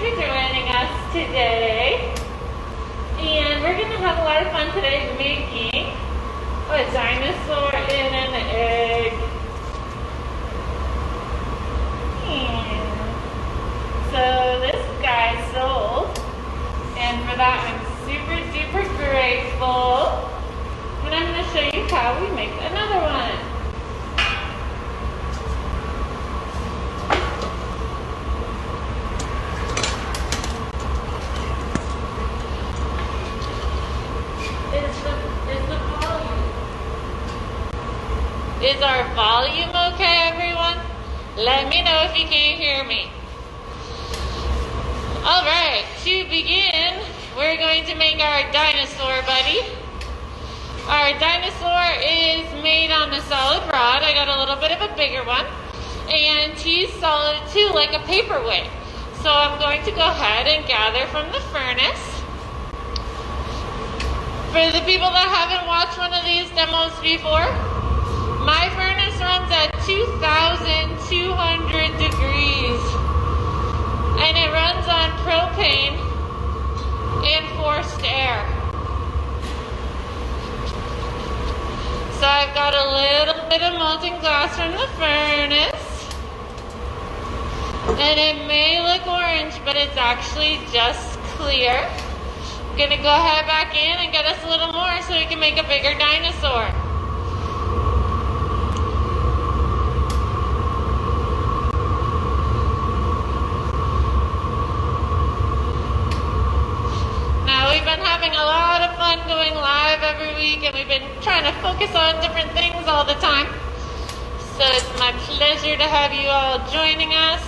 for joining us today. And we're going to have a lot of fun today making a dinosaur in an egg. So this guy sold, and for that I'm super duper grateful. And I'm going to show you how we make another one. Is our volume okay, everyone? Let me know if you can't hear me. Alright, to begin, we're going to make our dinosaur buddy. Our dinosaur is made on a solid rod. I got a little bit of a bigger one. And he's solid too, like a paperweight. So I'm going to go ahead and gather from the furnace. For the people that haven't watched one of these demos before, my furnace runs at 2,200 degrees, and it runs on propane and forced air. So I've got a little bit of molten glass from the furnace, and it may look orange, but it's actually just clear. I'm gonna go ahead back in and get us a little more so we can make a bigger dinosaur. We've been having a lot of fun going live every week, and we've been trying to focus on different things all the time. So it's my pleasure to have you all joining us.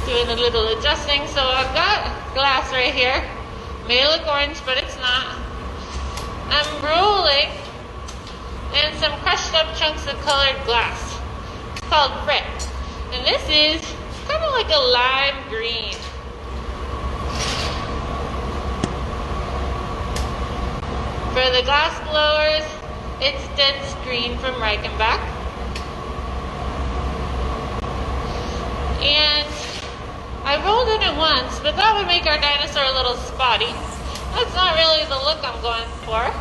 Doing a little adjusting. So I've got glass right here. May look orange, but it's not. I'm rolling in some crushed up chunks of colored glass. It's called grit. And this is kind of like a lime green. For the glass blowers, it's dead green from Reichenbach. And I rolled in it once, but that would make our dinosaur a little spotty. That's not really the look I'm going for.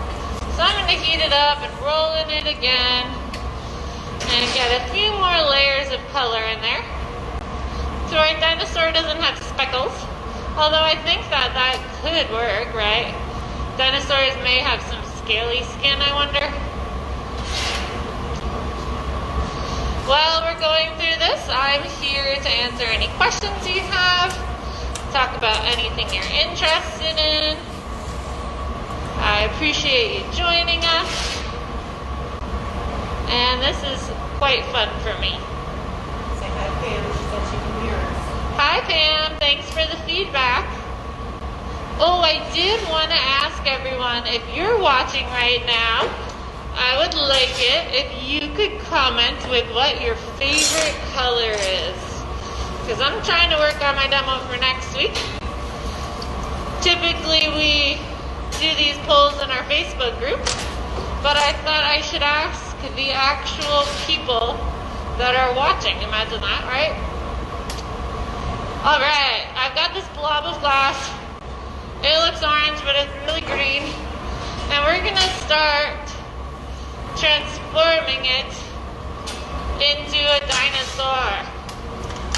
So I'm going to heat it up and roll in it again and get a few more layers of color in there. So our dinosaur doesn't have speckles, although I think that could work, right? Dinosaurs may have some scaly skin, I wonder. While we're going through this, I'm here to answer any questions you have, talk about anything you're interested in. I appreciate you joining us, and this is quite fun for me. Say hi, Pam. She said she can hear us. Hi, Pam. Thanks for the feedback. Oh, I did want to ask everyone, if you're watching right now, I would like it if you could comment with what your favorite color is. Because I'm trying to work on my demo for next week. Typically, we do these polls in our Facebook group, but I thought I should ask the actual people that are watching. Imagine that, right? Alright, I've got this blob of glass. It looks orange, but it's really green. And we're going to start transforming it into a dinosaur.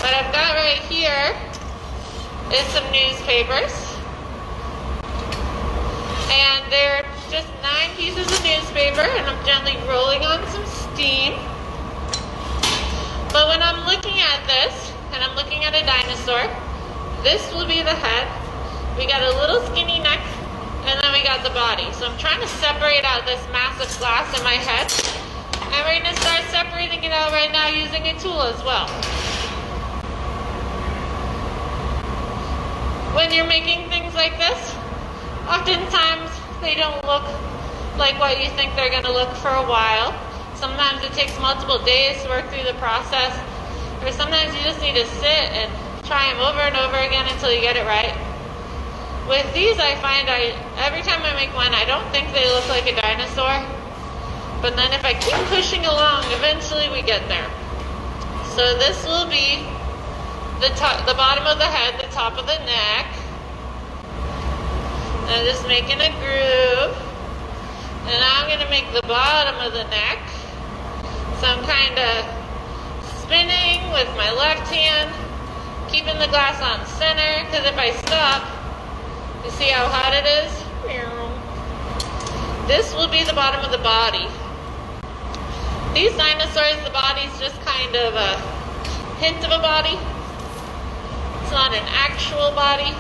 What I've got right here is some newspapers. And they're just 9 pieces of newspaper, and I'm gently rolling on some steam. But when I'm looking at this, and I'm looking at a dinosaur, this will be the head. We got a little skinny neck, and then we got the body. So I'm trying to separate out this massive glass in my head, and we're going to start separating it out right now using a tool as well. When you're making things like this, oftentimes they don't look like what you think they're going to look for a while. Sometimes it takes multiple days to work through the process, or sometimes you just need to sit and try them over and over again until you get it right. With these, I find every time I make one, I don't think they look like a dinosaur. But then if I keep pushing along, eventually we get there. So this will be the top, the bottom of the head, the top of the neck. I'm just making a groove. And now I'm gonna make the bottom of the neck. So I'm kind of spinning with my left hand, keeping the glass on center, because if I stop, you see how hot it is? This will be the bottom of the body. These dinosaurs, the body's just kind of a hint of a body. It's not an actual body.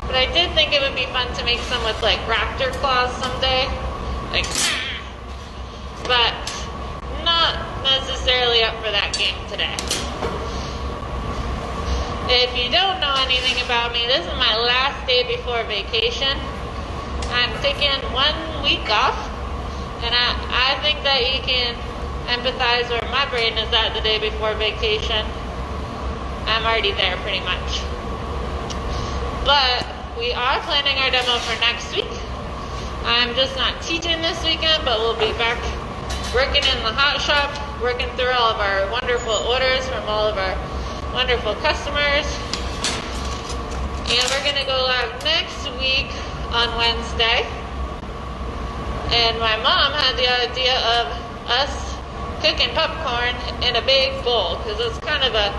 But I did think it would be fun to make some with like raptor claws someday. Like, but not necessarily up for that game today. If you don't know anything about me, this is my last day before vacation. I'm taking 1 week off, and I think that you can empathize where my brain is at the day before vacation. I'm already there pretty much. But we are planning our demo for next week. I'm just not teaching this weekend, but we'll be back working in the hot shop, working through all of our wonderful orders from all of our wonderful customers. And we're gonna go live next week on Wednesday. And my mom had the idea of us cooking popcorn in a big bowl, because it's kind of a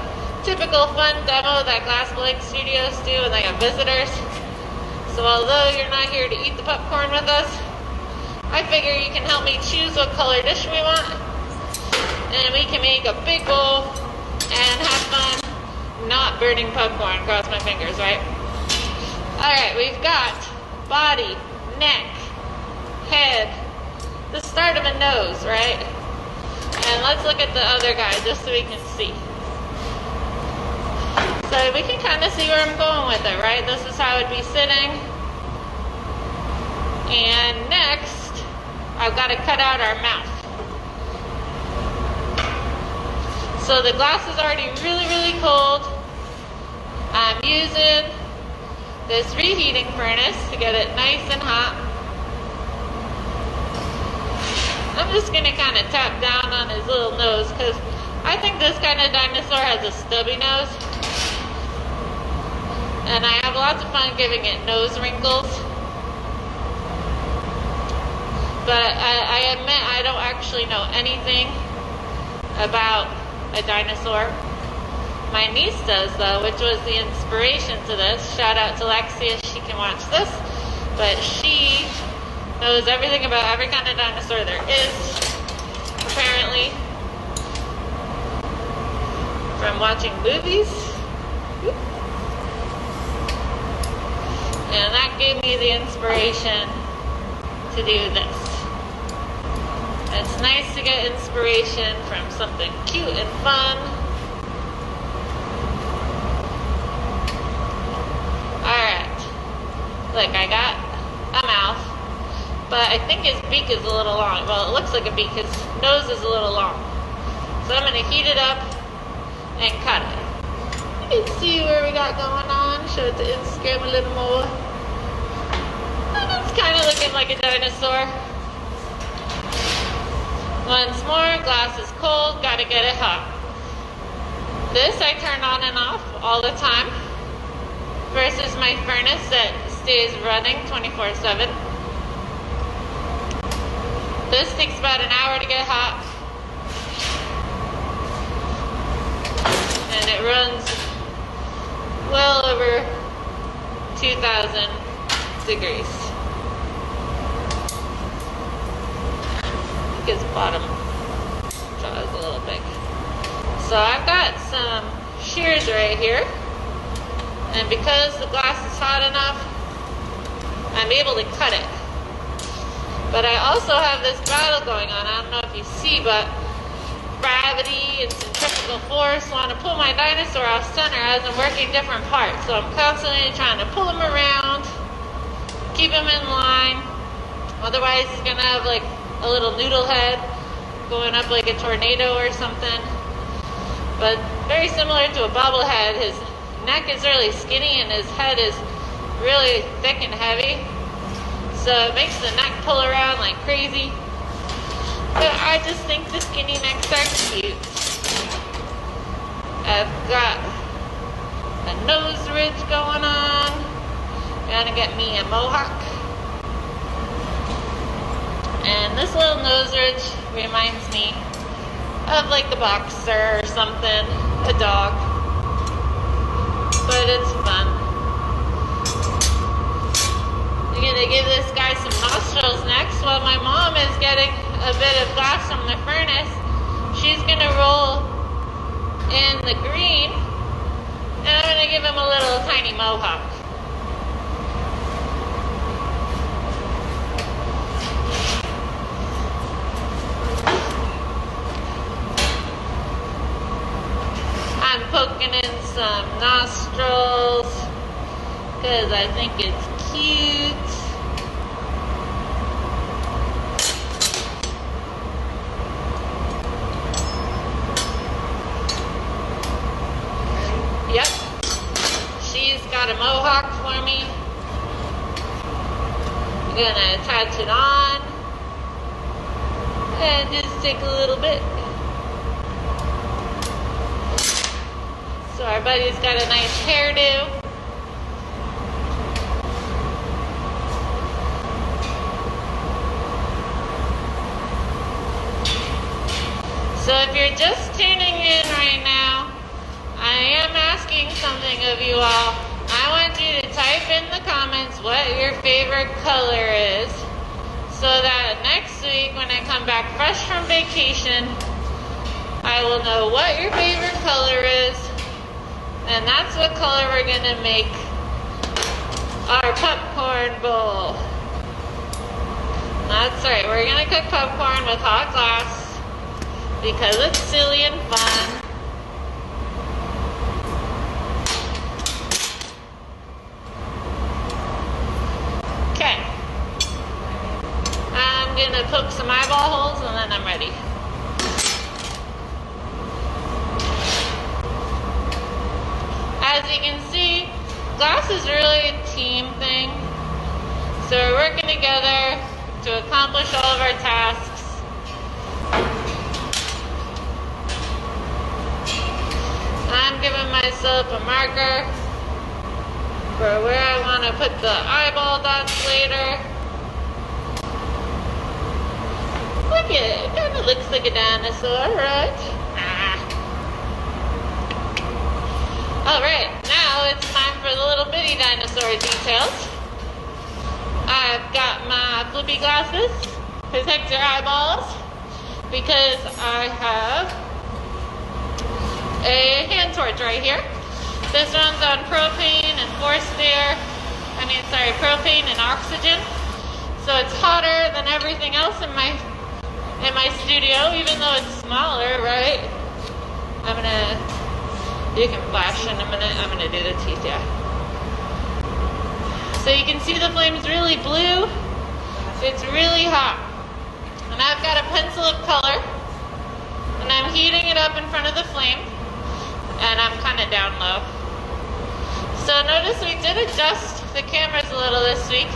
typical fun demo that Glassblowing studios do when they have visitors. So although you're not here to eat the popcorn with us, I figure you can help me choose what color dish we want, and we can make a big bowl and have fun not burning popcorn. Cross my fingers, right? Alright, we've got body, neck, head, the start of a nose, right? And let's look at the other guy just so we can see. So we can kind of see where I'm going with it, right? This is how it would be sitting. And next, I've got to cut out our mouth. So the glass is already really, really cold. I'm using this reheating furnace to get it nice and hot. I'm just going to kind of tap down on his little nose, because I think this kind of dinosaur has a stubby nose. And I have lots of fun giving it nose wrinkles. But I admit I don't actually know anything about a dinosaur. My niece does though, which was the inspiration to this. Shout out to Lexi if she can watch this. But she knows everything about every kind of dinosaur there is, apparently, from watching movies. And that gave me the inspiration to do this. It's nice to get inspiration from something cute and fun. Alright. Look, I got a mouth, but I think his beak is a little long. Well, it looks like a beak. His nose is a little long. So I'm going to heat it up and cut it. You can see where we got going on. Show it to Instagram a little more. And it's kind of looking like a dinosaur. Once more, glass is cold, gotta get it hot. This I turn on and off all the time versus my furnace that stays running 24/7. This takes about an hour to get hot. And it runs well over 2,000 degrees. His bottom jaw is a little big. So I've got some shears right here, and because the glass is hot enough, I'm able to cut it. But I also have this battle going on. I don't know if you see, but gravity and centrifugal force want to pull my dinosaur off center as I'm working different parts. So I'm constantly trying to pull him around, keep him in line. Otherwise he's gonna have like a little noodle head going up like a tornado or something. But very similar to a bobblehead, his neck is really skinny and his head is really thick and heavy. So it makes the neck pull around like crazy. But I just think the skinny necks are cute. I've got a nose ridge going on. Gonna get me a mohawk. And this little nose ridge reminds me of like the boxer or something, a dog. But it's fun. I'm gonna give this guy some nostrils next while my mom is getting a bit of glass from the furnace. She's gonna roll in the green, and I'm gonna give him a little tiny mohawk. I'm poking in some nostrils because I think it's cute. Yep, she's got a mohawk for me. I'm gonna attach it on and just take a little bit. So our buddy's got a nice hairdo. So if you're just tuning in right now, I am asking something of you all. I want you to type in the comments what your favorite color is, so that next week when I come back fresh from vacation, I will know what your favorite color is, and that's what color we're gonna make our popcorn bowl. That's right, we're gonna cook popcorn with hot glass because it's silly and fun. Okay, I'm gonna poke some eyeball holes and then I'm ready. As you can see, glass is really a team thing. So we're working together to accomplish all of our tasks. I'm giving myself a marker for where I want to put the eyeball dots later. Look at it, it kind of looks like a dinosaur, right? Alright, now it's time for the little bitty dinosaur details. I've got my flippy glasses, protect your eyeballs, because I have a hand torch right here. This runs on propane and propane and oxygen. So it's hotter than everything else in my studio, even though it's smaller, right? You can flash in a minute. I'm gonna do the teeth, yeah. So you can see the flame's really blue. It's really hot. And I've got a pencil of color, and I'm heating it up in front of the flame, and I'm kind of down low. So notice we did adjust the cameras a little this week.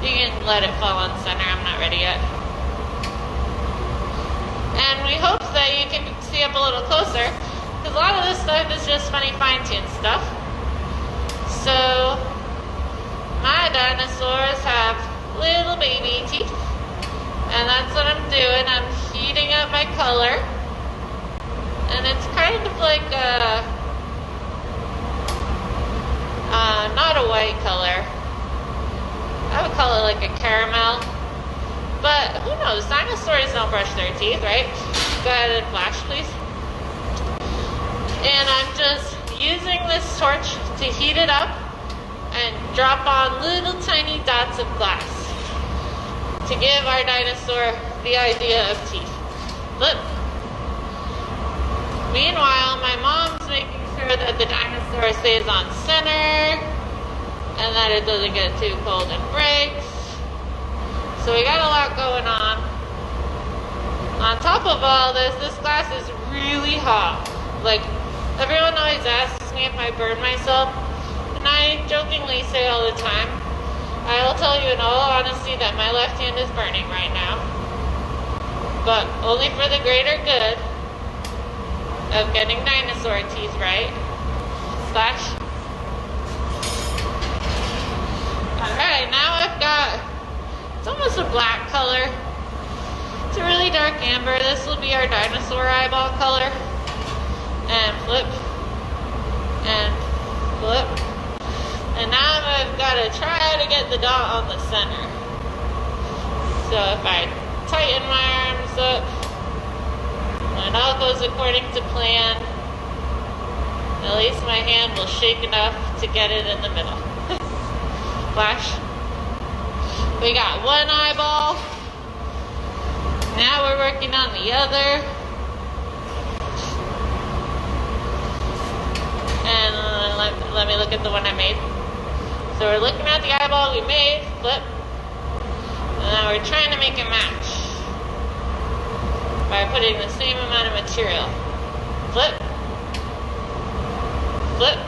You can let it fall on center, I'm not ready yet. And we hope that you can see up a little closer, because a lot of this stuff is just funny fine-tuned stuff. So my dinosaurs have little baby teeth, and that's what I'm doing. I'm heating up my color, and it's kind of like not a white color. I would call it like a caramel, but who knows? Dinosaurs don't brush their teeth, right? Go ahead and flash, please. And I'm just using this torch to heat it up and drop on little tiny dots of glass to give our dinosaur the idea of teeth. Look. Meanwhile, my mom's making sure that the dinosaur stays on center and that it doesn't get too cold and breaks. So we got a lot going on. On top of all this glass is really hot. Like, everyone always asks me if I burn myself, and I jokingly say all the time, I will tell you in all honesty that my left hand is burning right now. But only for the greater good. of getting dinosaur teeth right. Splash. Alright, now I've got, it's almost a black color. It's a really dark amber. This will be our dinosaur eyeball color. And flip. And flip. And now I've got to try to get the dot on the center. So if I tighten my arms up, and all goes according to plan, at least my hand will shake enough to get it in the middle. Flash. We got one eyeball. Now we're working on the other. And let me look at the one I made. So we're looking at the eyeball we made. Flip. And now we're trying to make it match by putting the same amount of material. Flip. Flip.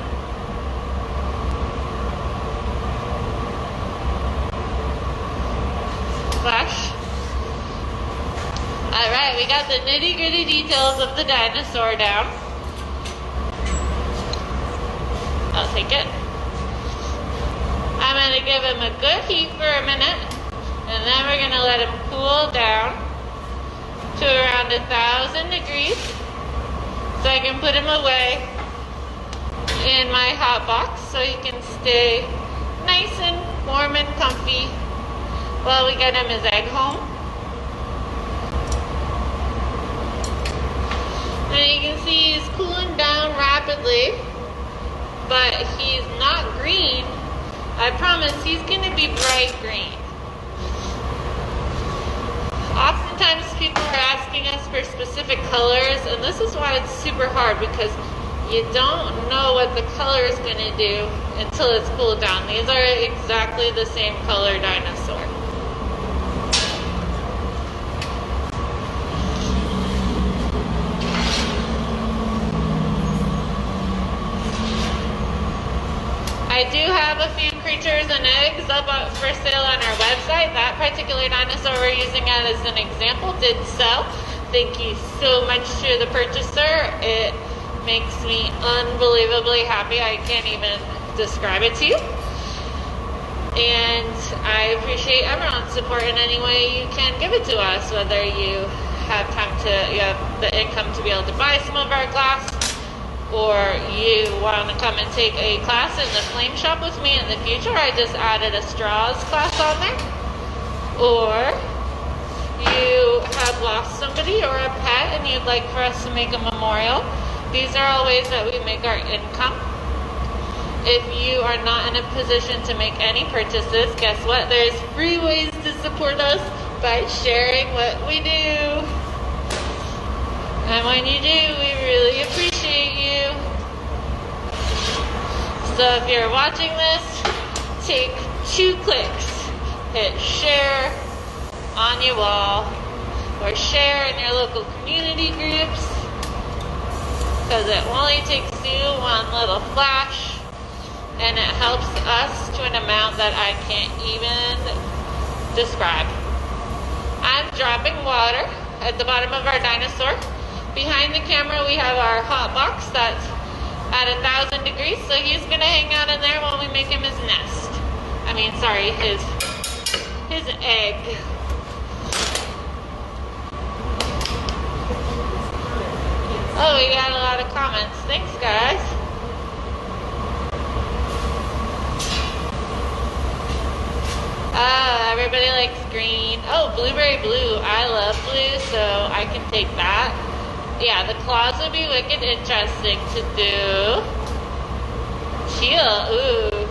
Flash. Alright, we got the nitty gritty details of the dinosaur down. I'll take it. I'm going to give him a good heat for a minute, and then we're going to let him cool down to around 1,000 degrees so I can put him away in my hot box so he can stay nice and warm and comfy while we get him his egg home. And you can see he's cooling down rapidly, but he's not green. I promise he's going to be bright green. Oftentimes people are asking us for specific colors, and this is why it's super hard, because you don't know what the color is going to do until it's cooled down. These are exactly the same color dinosaur. I do have a few creatures and eggs up for sale on our website. That particular dinosaur we're using as an example did sell. Thank you so much to the purchaser. It makes me unbelievably happy. I can't even describe it to you. And I appreciate everyone's support in any way you can give it to us, whether you have the income to be able to buy some of our glass, or you want to come and take a class in the flame shop with me in the future. I just added a straws class on there. Or you have lost somebody or a pet and you'd like for us to make a memorial. These are all ways that we make our income. If you are not in a position to make any purchases, guess what? There's free ways to support us by sharing what we do. And when you do, we really appreciate you. So if you're watching this, take 2 clicks. Hit share on your wall, or share in your local community groups, because it only takes you one little flash, and it helps us to an amount that I can't even describe. I'm dropping water at the bottom of our dinosaur. Behind the camera we have our hot box that's at 1,000 degrees, so he's going to hang out in there while we make him his nest. His egg. Oh, we got a lot of comments. Thanks, guys. Everybody likes green. Oh, blueberry blue. I love blue, so I can take that. Yeah, the claws would be wicked interesting to do. Chill. Ooh.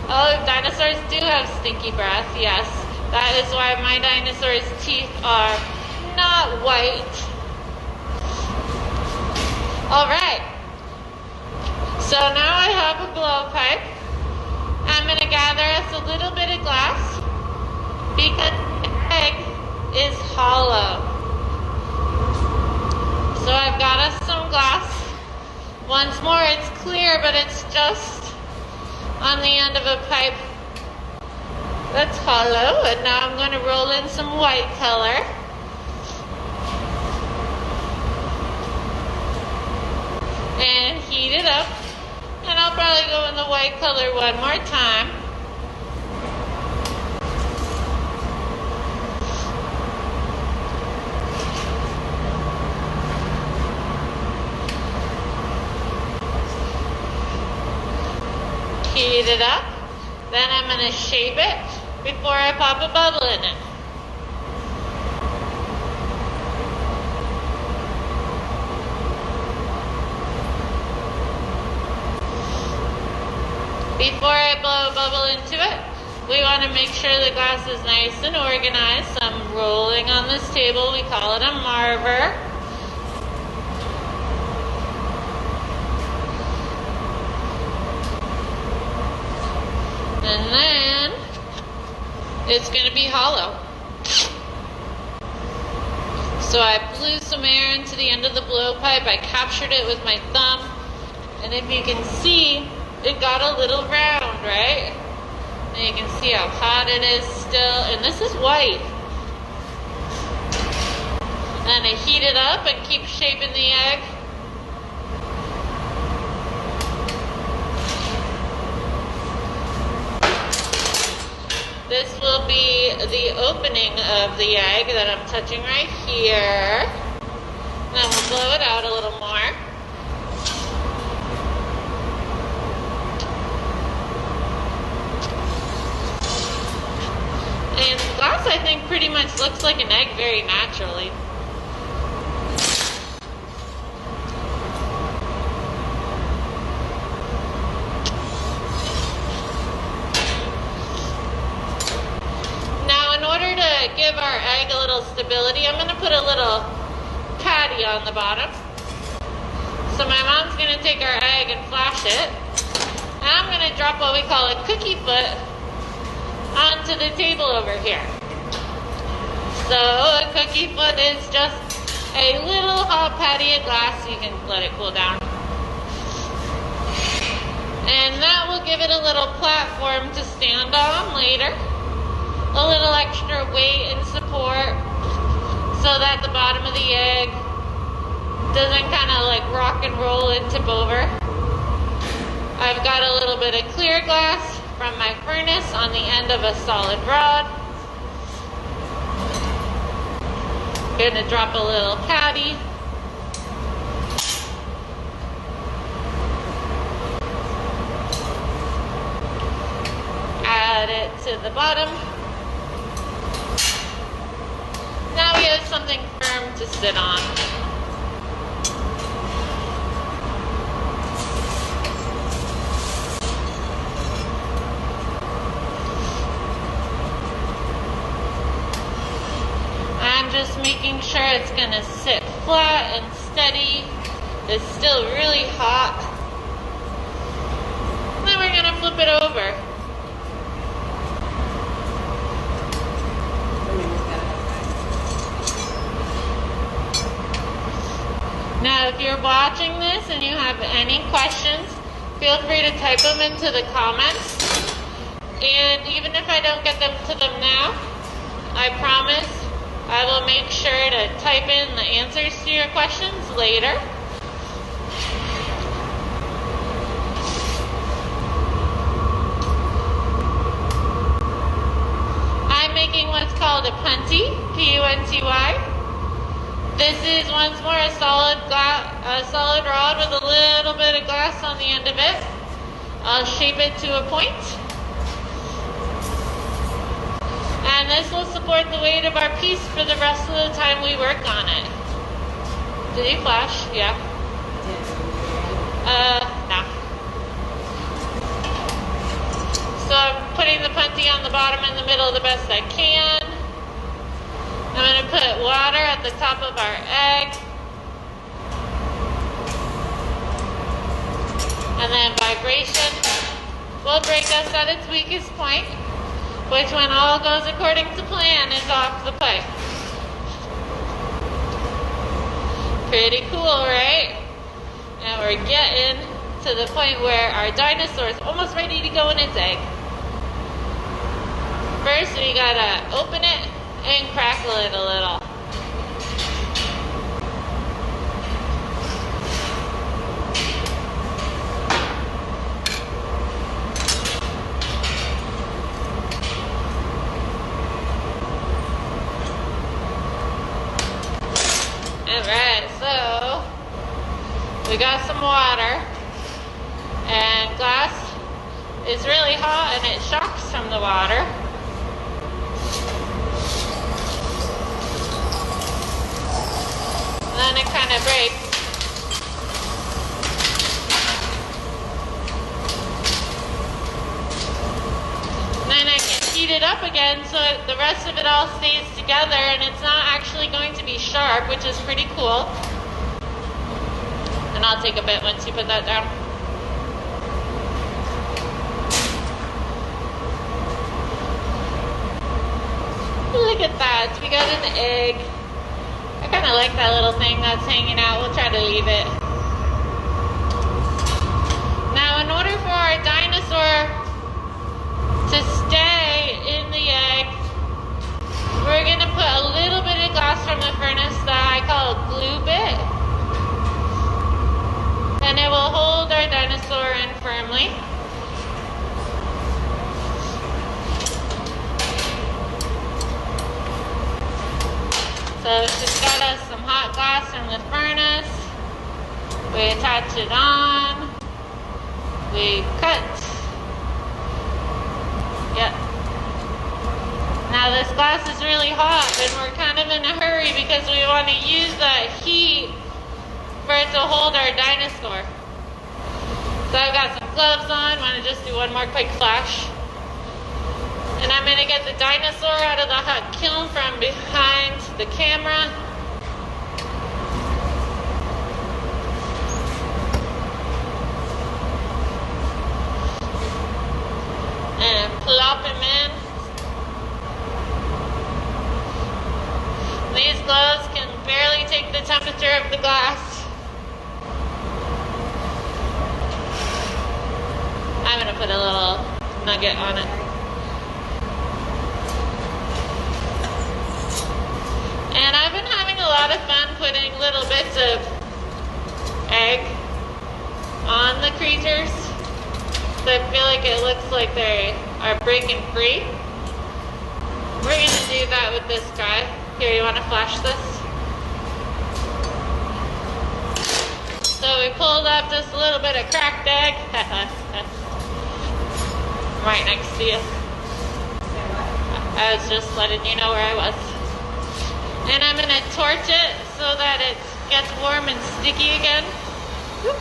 Oh, dinosaurs do have stinky breath. Yes. That is why my dinosaur's teeth are not white. Alright. So now I have a blowpipe. I'm going to gather us a little bit of glass because the egg is hollow. So I've got us some glass. Once more, it's clear, but it's just on the end of a pipe that's hollow. And now I'm going to roll in some white color. heat it up. And I'll probably go in the white color one more time. Heat it up. Then I'm going to shape it before I pop a bubble in it. Before I blow a bubble into it, we want to make sure the glass is nice and organized. So I'm rolling on this table. We call it a marver. And then it's going to be hollow. So I blew some air into the end of the blowpipe. I captured it with my thumb. And if you can see, it got a little round, right? And you can see how hot it is still. And this is white. And I heat it up and keep shaping the egg. This will be the opening of the egg that I'm touching right here. Then we'll blow it out a little more. And glass, I think, pretty much looks like an egg very naturally. Now, in order to give our egg a little stability, I'm going to put a little patty on the bottom. So my mom's going to take our egg and flash it. And I'm going to drop what we call a cookie foot onto the table over here. So a cookie foot is just a little hot patty of glass. You can let it cool down. And that will give it a little platform to stand on later. A little extra weight and support so that the bottom of the egg doesn't kind of like rock and roll and tip over. I've got a little bit of clear glass from my furnace on the end of a solid rod. Gonna drop a little patty. Add it to the bottom. Now we have something firm to sit on. Just making sure it's going to sit flat and steady. It's still really hot. Then we're going to flip it over. Now if you're watching this and you have any questions, feel free to type them into the comments. And even if I don't get them to them now, I promise I will make sure to type in the answers to your questions later. I'm making what's called a punty, P-U-N-T-Y. This is once more a solid rod with a little bit of glass on the end of it. I'll shape it to a point. And this will support the weight of our piece for the rest of the time we work on it. Did you flash? Yeah. No. So I'm putting the punty on the bottom and the middle the best I can. I'm going to put water at the top of our egg. And then vibration will break us at its weakest point, which when all goes according to plan is off the pipe. Pretty cool, right? And we're getting to the point where our dinosaur is almost ready to go in its egg. First, we gotta open it and crackle it a little. We got some water, and glass is really hot and it shocks from the water. And then it kind of breaks. And then I can heat it up again so the rest of it all stays together and it's not actually going to be sharp, which is pretty cool. And I'll take a bit once you put that down. Look at that, we got an egg. I kind of like that little thing that's hanging out. We'll try to leave it. Now, in order for our dinosaur to stay in the egg, we're gonna put a little bit of glass from the furnace that I call a glue bit. And it will hold our dinosaur in firmly. So it's just got us some hot glass from the furnace. We attach it on. We cut. Yep. Now this glass is really hot and we're kind of in a hurry because we want to use that heat for it to hold our dinosaur. So I've got some gloves on. Want to just do one more quick flash. And I'm going to get the dinosaur out of the hot kiln from behind the camera. And plop him in. These gloves can barely take the temperature of the glass. I'm going to put a little nugget on it. And I've been having a lot of fun putting little bits of egg on the creatures. So I feel like it looks like they are breaking free. We're going to do that with this guy. Here, you want to flash this? So we pulled up just a little bit of cracked egg. Right next to you. I was just letting you know where I was. And I'm going to torch it so that it gets warm and sticky again. Whoop.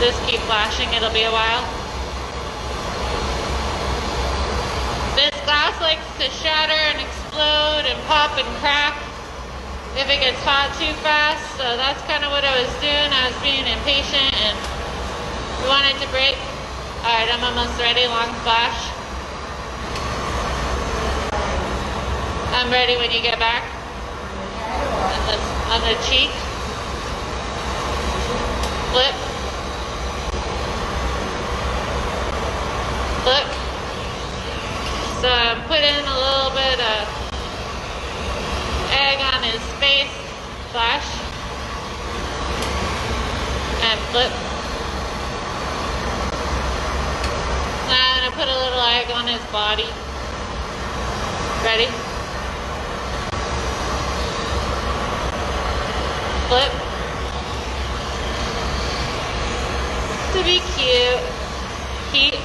Just keep flashing, it'll be a while. This glass likes to shatter and explode and pop and crack if it gets hot too fast. So that's kind of what I was doing. I was being impatient and we wanted to break. Alright, I'm almost ready. Long flash. I'm ready when you get back. On the cheek. Flip. Flip. So I'm putting a little bit of egg on his face. Flash. And flip. Now I'm going to put a little egg on his body. Ready? Flip. To be cute. Heat.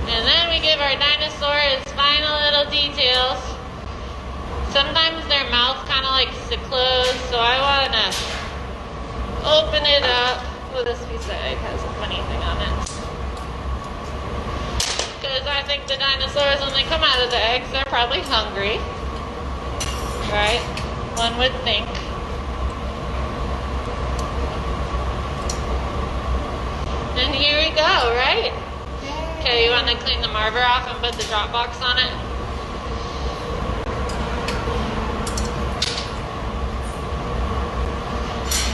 And then we give our dinosaur his final little details. Sometimes their mouth kind of likes to close, so I want to open it up. Oh, this piece of egg has a funny thing on it. Because I think the dinosaurs, when they come out of the eggs, they're probably hungry. Right? One would think. And here we go, right? Okay, you want to clean the marver off and put the drop box on it?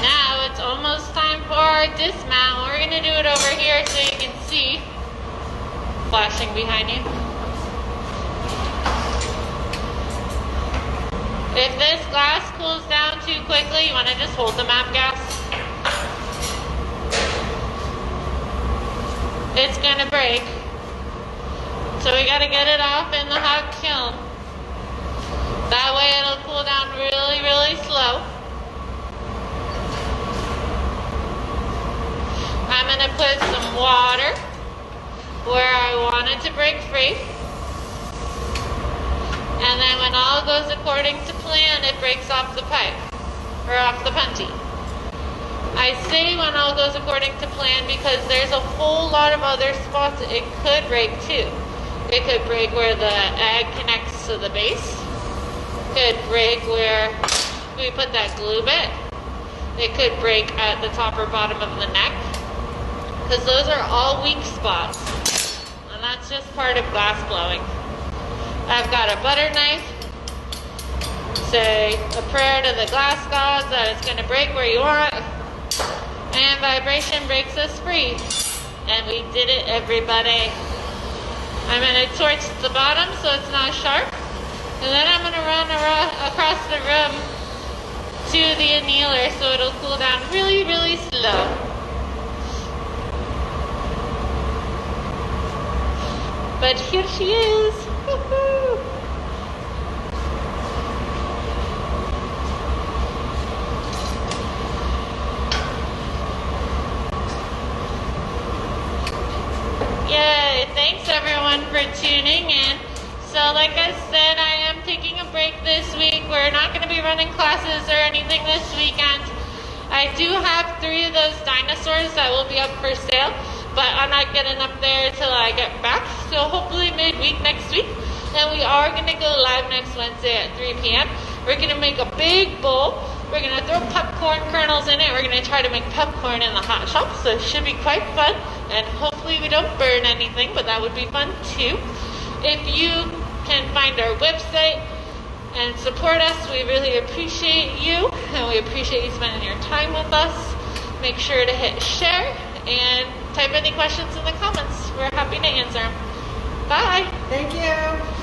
Now it's almost time for our dismount. We're going to do it over here so you can see. Flashing behind you. If this glass cools down too quickly, you want to just hold the map gas. It's going to break. So we got to get it off in the hot kiln. That way it'll cool down really, really slow. I'm going to put some water where I want it to break free. And then when all goes according to plan, it breaks off the pipe, or off the puntee. I say when all goes according to plan because there's a whole lot of other spots it could break too. It could break where the egg connects to the base. It could break where we put that glue bit. It could break at the top or bottom of the neck. Because those are all weak spots. And that's just part of glass blowing. I've got a butter knife. Say a prayer to the glass gods that it's going to break where you want. And vibration breaks us free. And we did it, everybody. I'm going to torch the bottom so it's not sharp. And then I'm going to run across the room to the annealer so it'll cool down really, really slow. But here she is. Woohoo! Yay! Thanks everyone for tuning in. So like I said, I am taking a break this week. We're not going to be running classes or anything this weekend. I do have 3 of those dinosaurs that will be up for sale, but I'm not getting up there till I get back. So hopefully midweek next week. And we are going to go live next Wednesday at 3 p.m. We're going to make a big bowl. We're going to throw popcorn kernels in it. We're going to try to make popcorn in the hot shop. So it should be quite fun. And hopefully we don't burn anything, but that would be fun too. If you can find our website and support us, we really appreciate you. And we appreciate you spending your time with us. Make sure to hit share and type any questions in the comments. We're happy to answer them. Bye. Thank you.